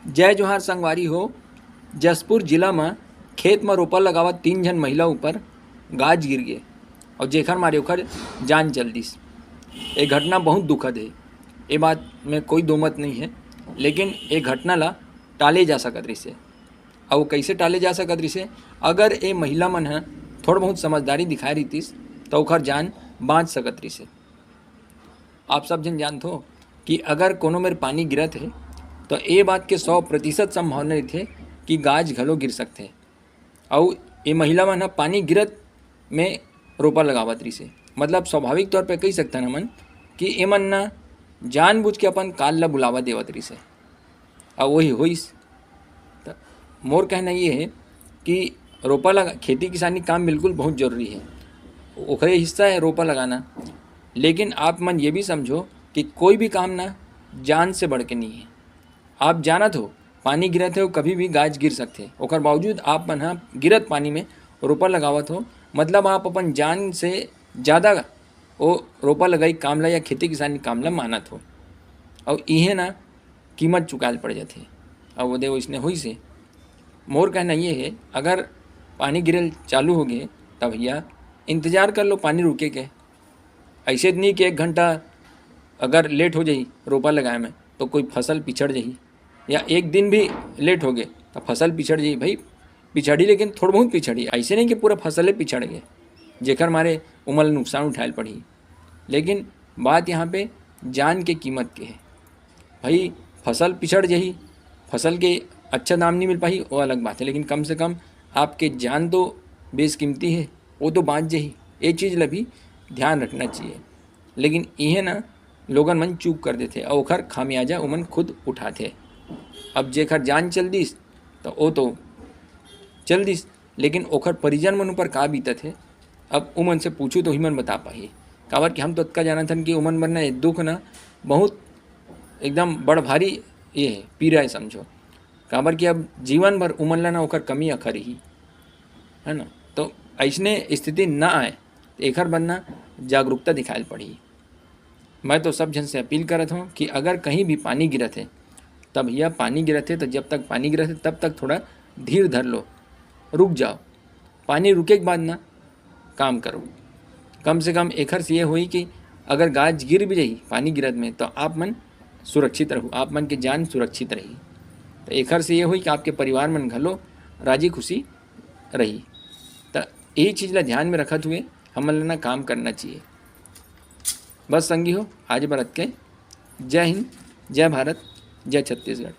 जय जोहार संगवारी हो। जसपुर जिला में खेत में रोपा लगावा 3 जन महिला ऊपर गाज गिर गए और जेखर मारे ओखर जान चल दिस। ये घटना बहुत दुखद है, ये बात में कोई दो मत नहीं है, लेकिन ये घटना ला टाले जा सकत रहिसे। और वो कैसे टाले जा सकत रहिसे? अगर ये महिला मन ह थोड़ा बहुत समझदारी दिखाई रहीतिस तो ओखर जान बाँच सकत रहिसे। आप सब जन जानते हो कि अगर कोनो मेर पानी गिरत है तो ये बात के 100% संभावना रहती कि गाज घलो गिर सकते। और ये महिला मन पानी गिरत में रोपा लगावत रही से, मतलब स्वाभाविक तौर पे कही सकता न मन कि ए मन ना जानबूझ के अपन काल ला बुलावा देवत रही से और वही होइस। तो मोर कहना ये है कि रोपा लगा खेती किसानी काम बिल्कुल बहुत जरूरी है, ओखरे हिस्सा है रोपा लगाना, लेकिन आप मन ये भी समझो कि कोई भी काम ना जान से बढ़ के नहीं है। आप जानत हो पानी गिरत है, कभी भी गाज गिर सकते, ओकर बावजूद आप मन ह गिरत पानी में रोपा लगावत हो, मतलब आप अपन जान से ज़्यादा वो रोपा लगाई काम ला या खेती किसानी काम ला मानत हो। और इहे ना कीमत चुकाल पड़ जाते और वो दे इसने हुई से। मोर कहना ये है, अगर पानी गिरल चालू हो गए तब भैया इंतज़ार कर लो पानी रुके के। ऐसे नहीं कि 1 घंटा अगर लेट हो जाई रोपा लगाए में तो कोई फसल पिछड़ जाई, या 1 दिन भी लेट हो गए तो फसल पिछड़ जाई। भाई पिछड़ी, लेकिन थोड़ा बहुत पिछड़ी, ऐसे नहीं कि पूरा फसलें पिछड़ गए जेकर मारे उमल नुकसान उठाए पड़ी। लेकिन बात यहाँ पे जान के कीमत के है। भाई फसल पिछड़ जाही, फसल के अच्छा दाम नहीं मिल पाई वो अलग बात है, लेकिन कम से कम आपके जान तो बेशकीमती है, वो तो बाँच जाही। ये चीज़ ला भी ध्यान रखना चाहिए। लेकिन इहे ना लोगन मन चूक कर देते और ओखर खामियाजा उमन खुद उठाते। अब जेखर जान चल दिस तो वो तो चल दिस, लेकिन ओखर परिजन मन ऊपर का बीतत है अब उमन से पूछूँ तो ही मन बता पाही। काबर कि हम तो अतका जानत हन कि उमन मन ना दुख ना बहुत एकदम बड़ भारी ये है, पीड़ा है समझो। काबर कि अब जीवन भर उमन ला ना ओकर कमी अखर ही है ना। तो ऐसने स्थिति ना आए तो एखर बनना जागरूकता दिखाएल पड़ी। मैं तो सब जन से अपील करत हूँ कि अगर कहीं भी पानी गिरत है तब भैया पानी गिरत है तो जब तक पानी गिरत है तब तक थोड़ा धीर धर लो, रुक जाओ। पानी रुके के बाद ना काम करो। कम से कम एखर से ये हुई कि अगर गाज गिर भी रही पानी गिरत में तो आप मन सुरक्षित रहो, आप मन के जान सुरक्षित रही। तो एखर से ये हुई कि आपके परिवार मन घलो राजी खुशी रही। तो यही चीज़ ला ध्यान में रखत हुए हमन ला काम करना चाहिए। बस संगी हो आज बरत के जय हिंद, जय भारत, जय छत्तीसगढ़।